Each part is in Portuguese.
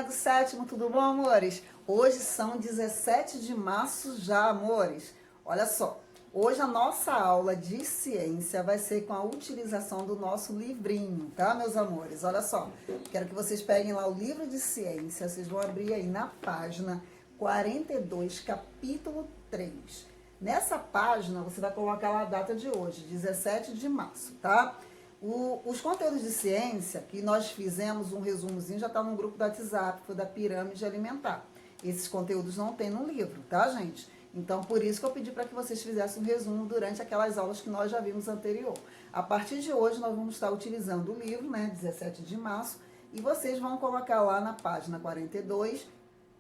do sétimo, tudo bom, amores? Hoje são 17 de março já, amores. Olha só, hoje a nossa aula de ciência vai ser com a utilização do nosso livrinho, tá, meus amores? Olha só, quero que vocês peguem lá o livro de ciência, vocês vão abrir aí na página 42, capítulo 3. Nessa página, você vai colocar lá a data de hoje, 17 de março, tá? Os conteúdos de ciência, que nós fizemos um resumozinho, já está no grupo do WhatsApp, foi da pirâmide alimentar. Esses conteúdos não tem no livro, tá, gente? Então, por isso que eu pedi para que vocês fizessem um resumo durante aquelas aulas que nós já vimos anterior. A partir de hoje, nós vamos estar utilizando o livro, né, 17 de março, e vocês vão colocar lá na página 42,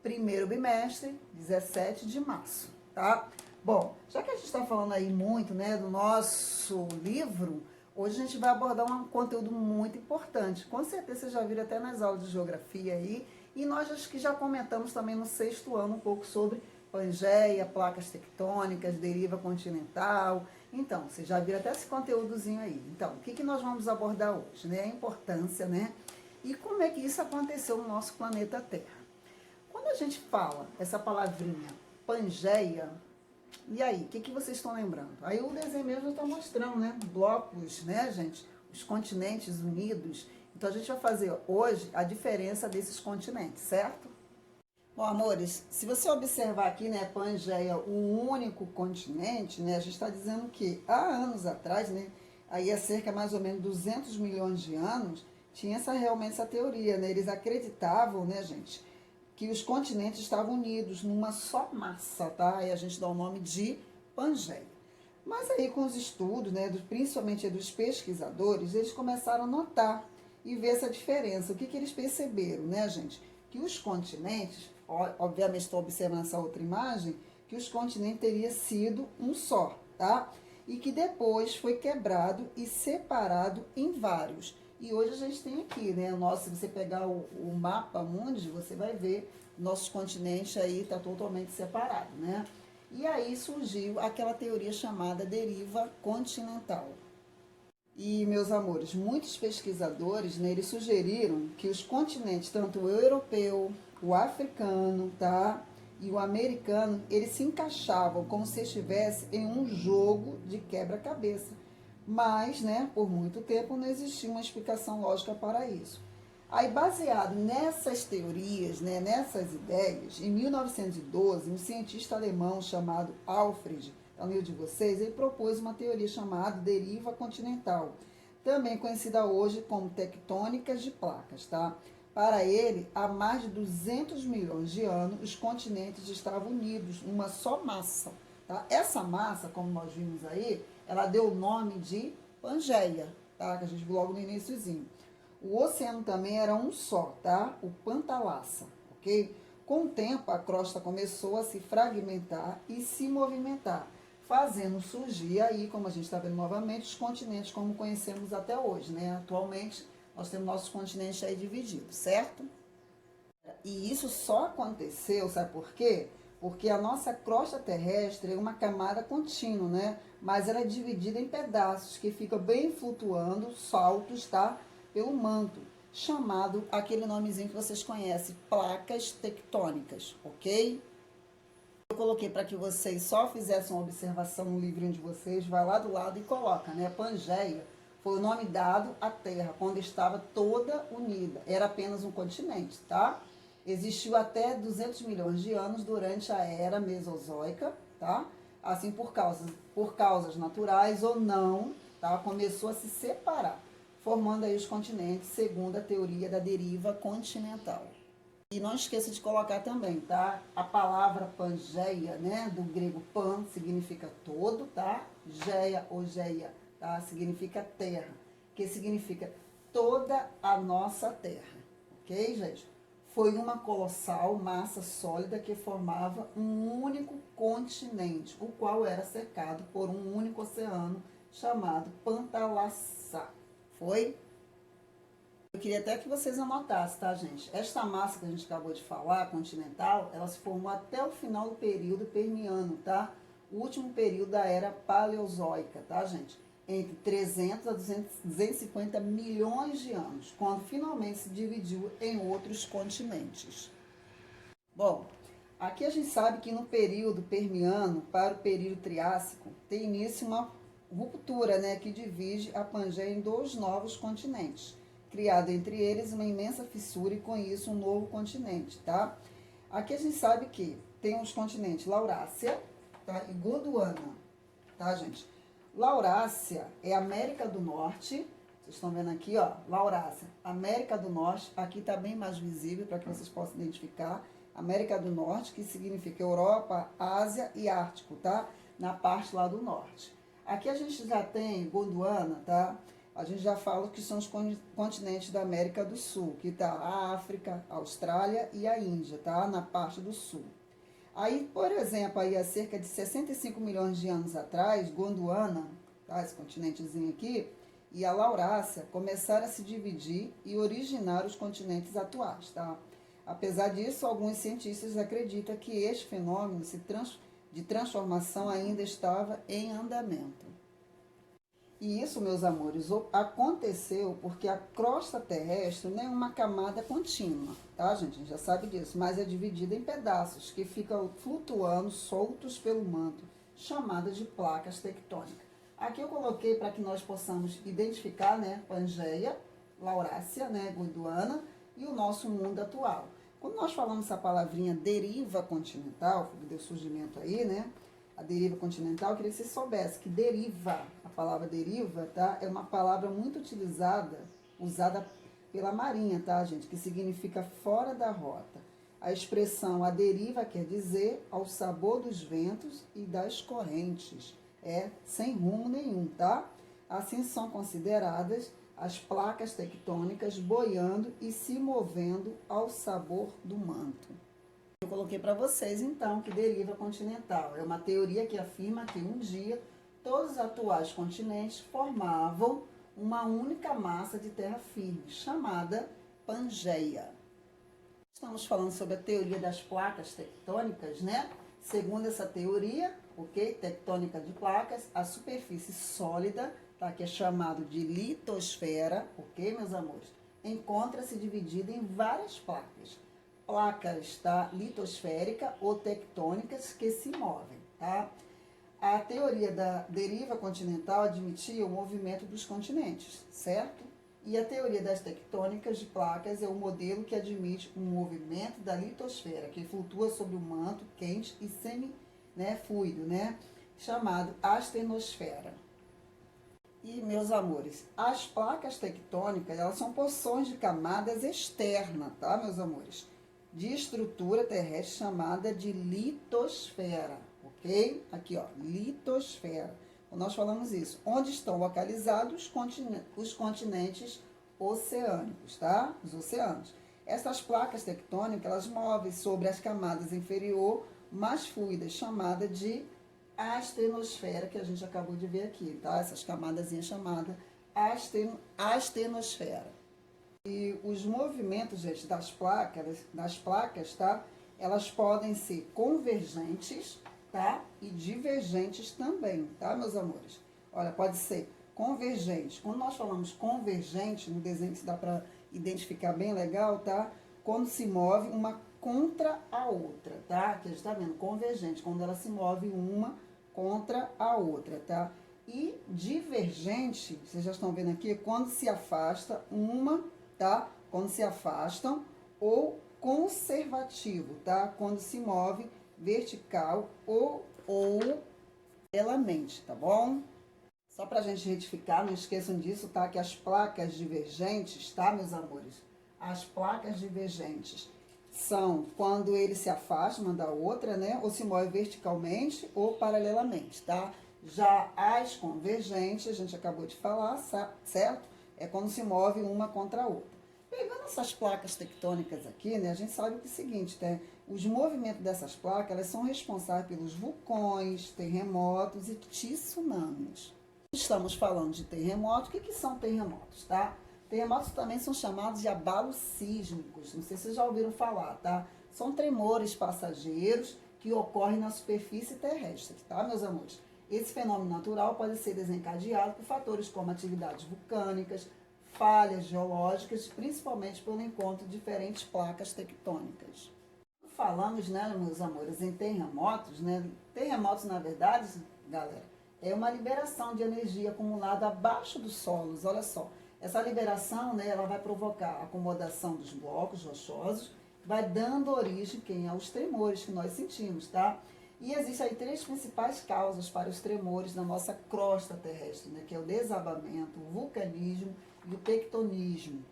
primeiro bimestre, 17 de março, tá? Bom, já que a gente está falando aí muito, né, do nosso livro, hoje a gente vai abordar um conteúdo muito importante. Com certeza vocês já viram até nas aulas de geografia aí. E nós acho que já comentamos também no sexto ano um pouco sobre Pangeia, placas tectônicas, deriva continental. Então, vocês já viram até esse conteúdozinho aí. Então, o que nós vamos abordar hoje, né? A importância, né? E como é que isso aconteceu no nosso planeta Terra. Quando a gente fala essa palavrinha Pangeia, e aí, o que vocês estão lembrando? Aí o desenho mesmo está mostrando, né? Blocos, né, gente? Os continentes unidos. Então, a gente vai fazer hoje a diferença desses continentes, certo? Bom, amores, se você observar aqui, né, Pangeia, o único continente, né? A gente está dizendo que há anos atrás, né? Aí há cerca mais ou menos 200 milhões de anos, tinha realmente essa teoria, né? Eles acreditavam, né, gente, que os continentes estavam unidos numa só massa, tá? E a gente dá o nome de Pangeia. Mas aí com os estudos, né, principalmente dos pesquisadores, eles começaram a notar e ver essa diferença. O que eles perceberam, né, gente? Que os continentes, obviamente estou observando essa outra imagem, que os continentes teriam sido um só, tá? E que depois foi quebrado e separado em vários. E hoje a gente tem aqui, né? Se você pegar o mapa mundi, você vai ver nossos continentes aí tá totalmente separado, né? E aí surgiu aquela teoria chamada deriva continental. E, meus amores, muitos pesquisadores, né, eles sugeriram que os continentes, tanto o europeu, o africano, tá? E o americano, eles se encaixavam como se estivesse em um jogo de quebra-cabeça. Mas, né, por muito tempo não existia uma explicação lógica para isso. Aí, baseado nessas teorias, né, nessas ideias, em 1912, um cientista alemão chamado Alfred, ao meio de vocês, ele propôs uma teoria chamada deriva continental, também conhecida hoje como tectônicas de placas, tá? Para ele, há mais de 200 milhões de anos, os continentes estavam unidos numa só massa, tá? Essa massa, como nós vimos aí, ela deu o nome de Pangeia, tá? Que a gente viu logo no iniciozinho. O oceano também era um só, tá? O Pantalassa, ok? Com o tempo, a crosta começou a se fragmentar e se movimentar, fazendo surgir aí, como a gente está vendo novamente, os continentes como conhecemos até hoje, né? Atualmente, nós temos nossos continentes aí divididos, certo? E isso só aconteceu, sabe por quê? Porque a nossa crosta terrestre é uma camada contínua, né? Mas ela é dividida em pedaços que ficam bem flutuando, saltos, tá? Pelo manto, chamado aquele nomezinho que vocês conhecem, placas tectônicas, ok? Eu coloquei para que vocês só fizessem uma observação no livrinho de vocês, vai lá do lado e coloca, né? Pangeia foi o nome dado à Terra, quando estava toda unida. Era apenas um continente, tá? Existiu até 200 milhões de anos durante a era mesozoica, tá? Assim, por causas naturais ou não, tá? Começou a se separar, formando aí os continentes, segundo a teoria da deriva continental. E não esqueça de colocar também, tá? A palavra Pangeia, né? Do grego pan, significa todo, tá? Geia ou geia, tá? Significa terra, que significa toda a nossa terra, ok, gente? Foi uma colossal massa sólida que formava um único continente, o qual era cercado por um único oceano chamado Pantalassa. Foi? Eu queria até que vocês anotassem, tá, gente? Esta massa que a gente acabou de falar, continental, ela se formou até o final do período Permiano, tá? O último período da era Paleozoica, tá, gente? entre 300 a 250 milhões de anos, quando finalmente se dividiu em outros continentes. Bom, aqui a gente sabe que no período Permiano para o período Triássico tem início uma ruptura, né, que divide a Pangeia em dois novos continentes, criado entre eles uma imensa fissura e com isso um novo continente, tá? Aqui a gente sabe que tem os continentes Laurásia, tá, e Gondwana, tá, gente? Laurásia é América do Norte, vocês estão vendo aqui, ó, Laurásia, América do Norte, aqui tá bem mais visível para que vocês possam identificar, América do Norte, que significa Europa, Ásia e Ártico, tá? Na parte lá do norte. Aqui a gente já tem Gondwana, tá? A gente já fala que são os continentes da América do Sul, que tá a África, a Austrália e a Índia, tá? Na parte do sul. Aí, por exemplo, aí há cerca de 65 milhões de anos atrás, Gondwana, tá? Esse continentezinho aqui, e a Laurásia começaram a se dividir e originar os continentes atuais, tá? Apesar disso, alguns cientistas acreditam que este fenômeno de transformação ainda estava em andamento. E isso, meus amores, aconteceu porque a crosta terrestre não é uma camada contínua, tá, gente? A gente já sabe disso, mas é dividida em pedaços que ficam flutuando, soltos pelo manto, chamadas de placas tectônicas. Aqui eu coloquei para que nós possamos identificar, né, Pangeia, Laurásia, né, Gondwana e o nosso mundo atual. Quando nós falamos essa palavrinha deriva continental, que deu surgimento aí, né? A deriva continental, eu queria que você soubesse que deriva, a palavra deriva, tá? É uma palavra muito utilizada, usada pela Marinha, tá, gente? Que significa fora da rota. A expressão a deriva quer dizer ao sabor dos ventos e das correntes. É sem rumo nenhum, tá? Assim são consideradas as placas tectônicas boiando e se movendo ao sabor do manto. Eu coloquei para vocês, então, que deriva continental. É uma teoria que afirma que um dia todos os atuais continentes formavam uma única massa de terra firme, chamada Pangeia. Estamos falando sobre a teoria das placas tectônicas, né? Segundo essa teoria, ok? Tectônica de placas, a superfície sólida, tá, que é chamado de litosfera, ok, meus amores? Encontra-se dividida em várias placas. Placas, tá, litosférica ou tectônicas que se movem, tá? A teoria da deriva continental admitia o movimento dos continentes, certo? E a teoria das tectônicas de placas é o modelo que admite o movimento da litosfera, que flutua sobre o manto quente e semi-fluido, né? Chamado astenosfera. E, meus amores, as placas tectônicas, elas são porções de camadas externas, tá, meus amores? De estrutura terrestre chamada de litosfera, ok? Aqui, ó, litosfera. Nós falamos isso. Onde estão localizados os continentes oceânicos, tá? Os oceanos. Essas placas tectônicas, elas movem sobre as camadas inferior mais fluidas, chamada de astenosfera, que a gente acabou de ver aqui, tá? Essas camadazinhas chamadas astenosfera. E os movimentos, gente, das placas, tá? Elas podem ser convergentes, tá? E divergentes também, tá, meus amores? Olha, pode ser convergente. Quando nós falamos convergente, no desenho que dá para identificar bem legal, tá? Quando se move uma contra a outra, tá? Aqui a gente tá vendo, convergente, quando ela se move uma contra a outra, tá? E divergente, vocês já estão vendo aqui, quando se afasta uma, tá? Quando se afastam, ou conservativo, tá? Quando se move vertical ou paralelamente, tá bom? Só pra gente retificar, não esqueçam disso, tá? Que as placas divergentes, tá, meus amores? As placas divergentes são quando ele se afasta uma da outra, né? Ou se move verticalmente ou paralelamente, tá? Já as convergentes, a gente acabou de falar, certo? É quando se move uma contra a outra. Pegando essas placas tectônicas aqui, né? A gente sabe que é o seguinte, né? Os movimentos dessas placas, elas são responsáveis pelos vulcões, terremotos e tsunamis. Estamos falando de terremotos. O que são terremotos, tá? Terremotos também são chamados de abalos sísmicos. Não sei se vocês já ouviram falar, tá? São tremores passageiros que ocorrem na superfície terrestre, tá, meus amores? Esse fenômeno natural pode ser desencadeado por fatores como atividades vulcânicas, falhas geológicas, principalmente pelo encontro de diferentes placas tectônicas. Falamos, né, meus amores, em terremotos, né? Terremotos, na verdade, galera, é uma liberação de energia acumulada abaixo dos solos. Olha só, essa liberação, né, ela vai provocar a acomodação dos blocos rochosos, vai dando origem aos tremores que nós sentimos, tá? E existem aí três principais causas para os tremores na nossa crosta terrestre, né, que é o desabamento, o vulcanismo e o tectonismo.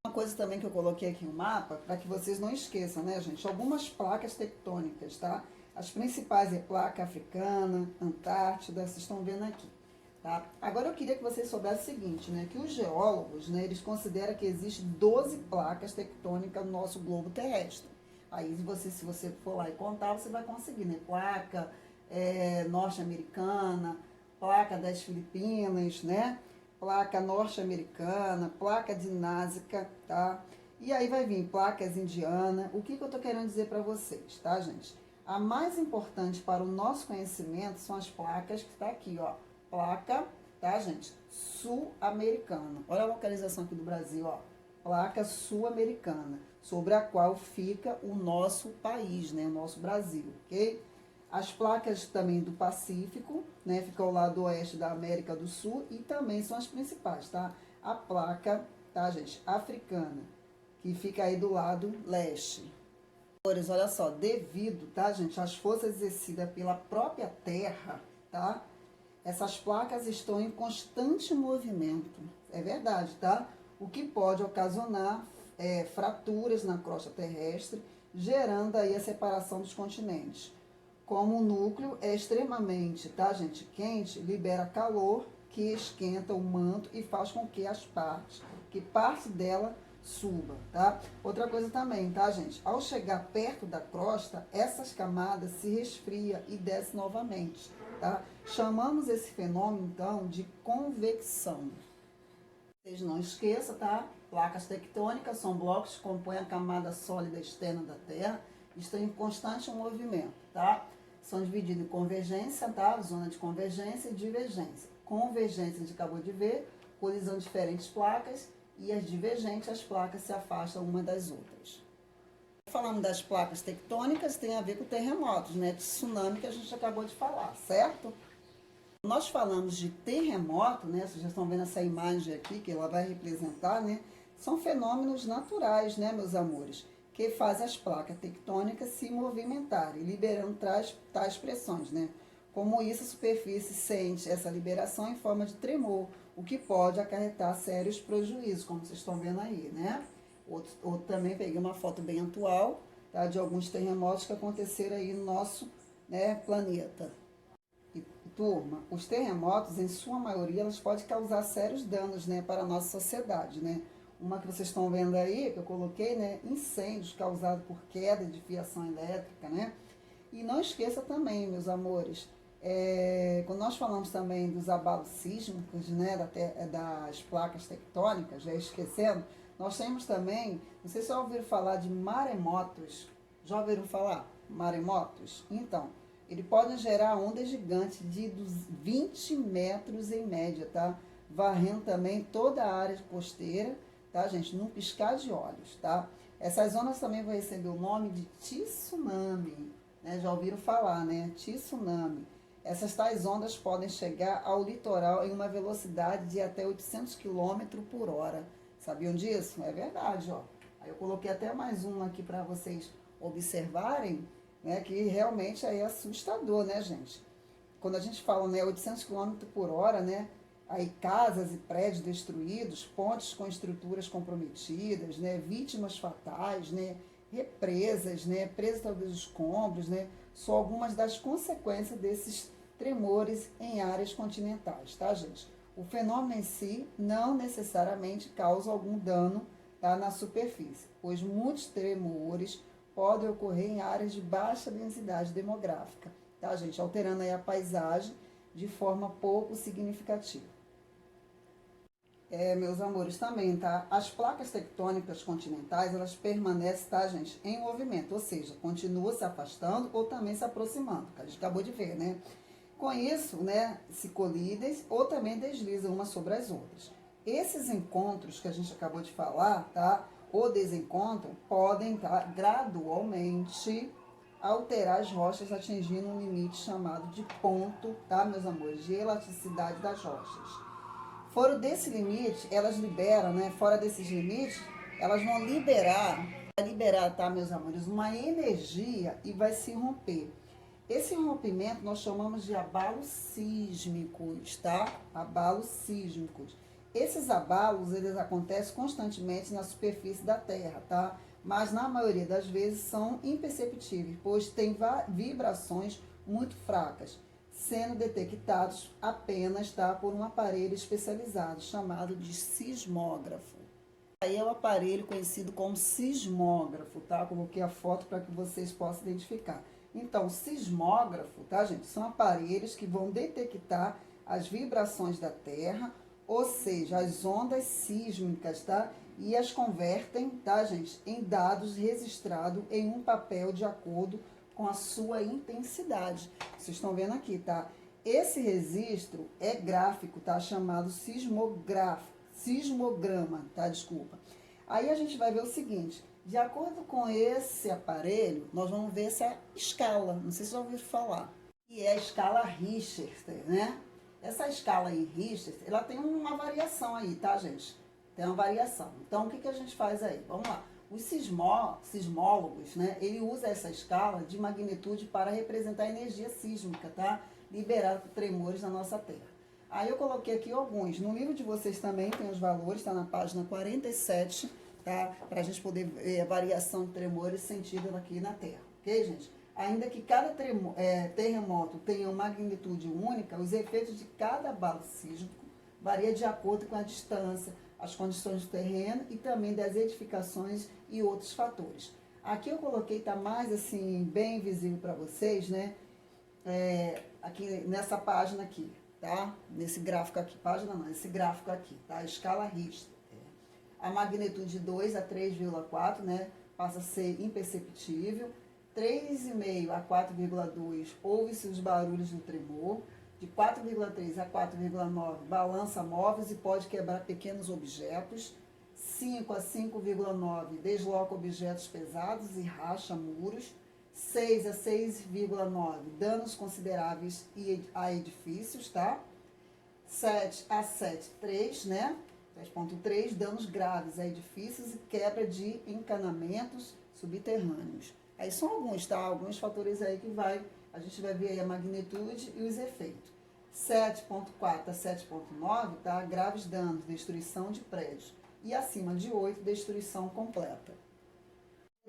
Uma coisa também que eu coloquei aqui no mapa, para que vocês não esqueçam, né, gente? Algumas placas tectônicas, tá? As principais é placa africana, Antártida, vocês estão vendo aqui, tá? Agora eu queria que vocês soubessem o seguinte, né? Que os geólogos, né, eles consideram que existe 12 placas tectônicas no nosso globo terrestre. Aí, se você for lá e contar, você vai conseguir, né? Placa norte-americana, placa das Filipinas, né? Placa norte-americana, placa dinásica, tá? E aí vai vir placas indianas. O que eu tô querendo dizer para vocês, tá, gente? A mais importante para o nosso conhecimento são as placas que tá aqui, ó. Placa, tá, gente? Sul-americana. Olha a localização aqui do Brasil, ó. Placa sul-americana, sobre a qual fica o nosso país, né? O nosso Brasil, ok? As placas também do Pacífico, né? Fica ao lado oeste da América do Sul e também são as principais, tá? A placa, tá, gente? Africana, que fica aí do lado leste. Olha só, devido, tá, gente, às forças exercidas pela própria Terra, tá? Essas placas estão em constante movimento, é verdade, tá? O que pode ocasionar fraturas na crosta terrestre, gerando aí a separação dos continentes. Como o núcleo é extremamente, tá, gente, quente, libera calor que esquenta o manto e faz com que parte dela suba, tá? Outra coisa também, tá, gente? Ao chegar perto da crosta, essas camadas se resfria e desce novamente, tá? Chamamos esse fenômeno, então, de convecção. Vocês não esqueçam, tá? Placas tectônicas são blocos que compõem a camada sólida externa da Terra, estão em constante movimento, tá? São divididos em convergência, tá? Zona de convergência e divergência. Convergência, a gente acabou de ver, colisão de diferentes placas, e as divergentes, as placas se afastam uma das outras. Falando das placas tectônicas, tem a ver com terremotos, né? Tsunami que a gente acabou de falar, certo? Nós falamos de terremoto, né? Vocês já estão vendo essa imagem aqui, que ela vai representar, né? São fenômenos naturais, né, meus amores? Que fazem as placas tectônicas se movimentarem, liberando tais pressões, né? Como isso, a superfície sente essa liberação em forma de tremor, o que pode acarretar sérios prejuízos, como vocês estão vendo aí, né? Outro também peguei uma foto bem atual, tá, de alguns terremotos que aconteceram aí no nosso, né, planeta. E, turma, os terremotos, em sua maioria, elas podem causar sérios danos, né, para a nossa sociedade, né? Uma que vocês estão vendo aí, que eu coloquei, né, incêndios causados por queda de fiação elétrica, né? E não esqueça também, meus amores, quando nós falamos também dos abalos sísmicos, né, das placas tectônicas, já esquecendo, nós temos também, não sei se já ouviram falar de maremotos. Já ouviram falar? Maremotos? Então, ele pode gerar ondas gigantes de 20 metros em média, tá? Varrendo também toda a área costeira, tá, gente? Num piscar de olhos, tá? Essas zonas também vão receber o nome de tsunami, né? Já ouviram falar, né? Tsunami. Essas tais ondas podem chegar ao litoral em uma velocidade de até 800 km por hora. Sabiam disso? É verdade, ó. Aí eu coloquei até mais um aqui para vocês observarem, né, que realmente é assustador, né, gente? Quando a gente fala, né, 800 km por hora, né, aí casas e prédios destruídos, pontes com estruturas comprometidas, né, vítimas fatais, né, represas, né, presas talvez escombros, né, são algumas das consequências desses tremores em áreas continentais, tá, gente? O fenômeno em si não necessariamente causa algum dano, tá, na superfície, pois muitos tremores podem ocorrer em áreas de baixa densidade demográfica, tá, gente? Alterando aí a paisagem de forma pouco significativa. Meus amores, também, tá? As placas tectônicas continentais, elas permanecem, tá, gente, em movimento, ou seja, continua se afastando ou também se aproximando, que a gente acabou de ver, né? Com isso, né, se colidem ou também deslizam umas sobre as outras. Esses encontros que a gente acabou de falar, tá? Ou desencontro, podem, tá, gradualmente alterar as rochas atingindo um limite chamado de ponto, tá, meus amores, de elasticidade das rochas. Fora desse limite, elas liberam, né? Fora desses limites, elas vão liberar, tá, meus amores, uma energia e vai se romper. Esse rompimento nós chamamos de abalos sísmicos, tá? Abalos sísmicos. Esses abalos, eles acontecem constantemente na superfície da Terra, tá? Mas na maioria das vezes são imperceptíveis, pois tem vibrações muito fracas, sendo detectados apenas, tá, por um aparelho especializado chamado de sismógrafo. Aí é o aparelho conhecido como sismógrafo, tá? Coloquei a foto para que vocês possam identificar. Então, sismógrafo, tá, gente? São aparelhos que vão detectar as vibrações da Terra, ou seja, as ondas sísmicas, tá? E as convertem, tá, gente, em dados registrados em um papel de acordo com a sua intensidade. Vocês estão vendo aqui, tá? Esse registro é gráfico, tá? Chamado sismograma, tá? Desculpa. Aí a gente vai ver o seguinte, de acordo com esse aparelho, nós vamos ver essa escala, não sei se já ouviram falar, que é a escala Richter, né? Essa escala aí, Richter, ela tem uma variação aí, tá, gente? Tem uma variação. Então, o que a gente faz aí? Vamos lá. Os sismólogos, né, ele usa essa escala de magnitude para representar a energia sísmica, tá? Liberada por tremores na nossa Terra. Aí eu coloquei aqui alguns. No livro de vocês também tem os valores, tá na página 47, tá? Para a gente poder ver a variação de tremores sentida aqui na Terra, ok, gente? Ainda que cada terremoto tenha uma magnitude única, os efeitos de cada abalo sísmico varia de acordo com a distância, as condições do terreno e também das edificações e outros fatores. Aqui eu coloquei, tá mais assim, bem visível para vocês, né? Aqui nessa página aqui, tá? Nesse gráfico aqui, página não, esse gráfico aqui, tá? A escala Richter. A magnitude de 2 a 3,4, né? Passa a ser imperceptível. 3,5 a 4,2, ouve-se os barulhos do tremor. De 4,3 a 4,9, balança móveis e pode quebrar pequenos objetos. 5 a 5,9, desloca objetos pesados e racha muros. 6 a 6,9, danos consideráveis a edifícios, tá? 7 a 7,3, né? 10,3, danos graves a edifícios e quebra de encanamentos subterrâneos. Aí são alguns, tá? Alguns fatores aí que a gente vai ver aí a magnitude e os efeitos. 7,4 a 7,9, tá? Graves danos, destruição de prédios. E acima de 8, destruição completa.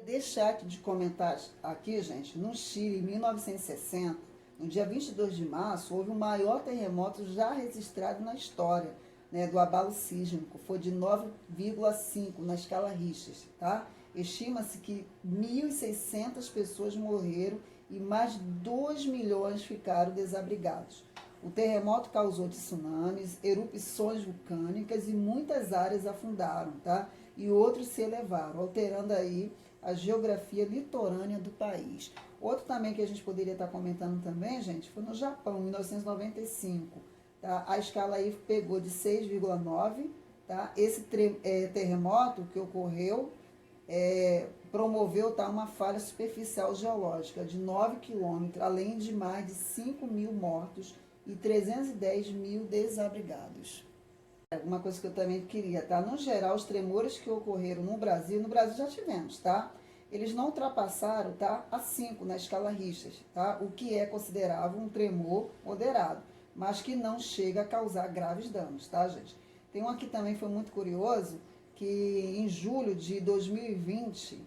Deixar de comentar aqui, gente, no Chile, em 1960, no dia 22 de março, houve o maior terremoto já registrado na história, né, do abalo sísmico. Foi de 9,5 na escala Richter, tá? Estima-se que 1.600 pessoas morreram e mais de 2 milhões ficaram desabrigados. O terremoto causou tsunamis, erupções vulcânicas e muitas áreas afundaram, tá? E outros se elevaram, alterando aí a geografia litorânea do país. Outro também que a gente poderia estar comentando também, gente, foi no Japão, em 1995. Tá? A escala aí pegou de 6,9, tá? Esse terremoto que ocorreu promoveu, tá, uma falha superficial geológica de 9 quilômetros, além de mais de 5 mil mortos e 310 mil desabrigados. Uma coisa que eu também queria, tá? No geral, os tremores que ocorreram no Brasil já tivemos, tá? Eles não ultrapassaram, tá, a 5 na escala Richter, tá? O que é considerável um tremor moderado, mas que não chega a causar graves danos, tá, gente? Tem um aqui também que foi muito curioso, que em julho de 2020,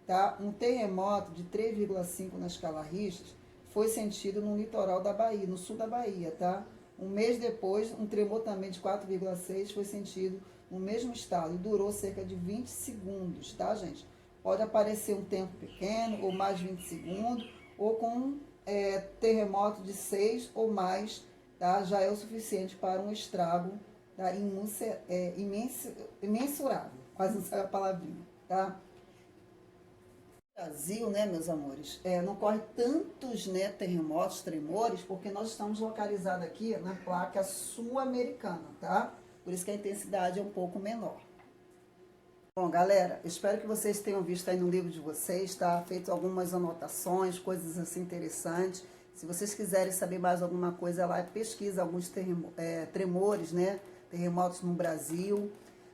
tá, um terremoto de 3,5 na escala Richter foi sentido no litoral da Bahia, no sul da Bahia, tá? Um mês depois, um tremor também de 4,6 foi sentido no mesmo estado e durou cerca de 20 segundos, tá, gente? Pode aparecer um tempo pequeno, ou mais 20 segundos, ou com um terremoto de 6 ou mais, tá? Já é o suficiente para um estrago, tá? Imensurável, quase não sai a palavrinha, tá? Brasil, né, meus amores, não corre tantos, né, terremotos, tremores, porque nós estamos localizados aqui na placa sul-americana, tá? Por isso que a intensidade é um pouco menor. Bom, galera, espero que vocês tenham visto aí no livro de vocês, tá? Feito algumas anotações, coisas assim interessantes. Se vocês quiserem saber mais alguma coisa lá, pesquisa alguns tremores, né? Terremotos no Brasil,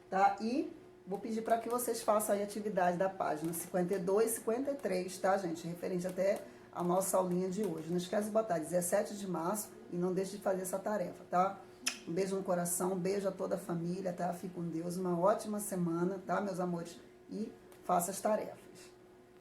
tá? E vou pedir para que vocês façam aí a atividade da página 52 e 53, tá, gente? Referente até a nossa aulinha de hoje. Não esquece de botar 17 de março e não deixe de fazer essa tarefa, tá? Um beijo no coração, um beijo a toda a família, tá? Fique com Deus, uma ótima semana, tá, meus amores? E faça as tarefas.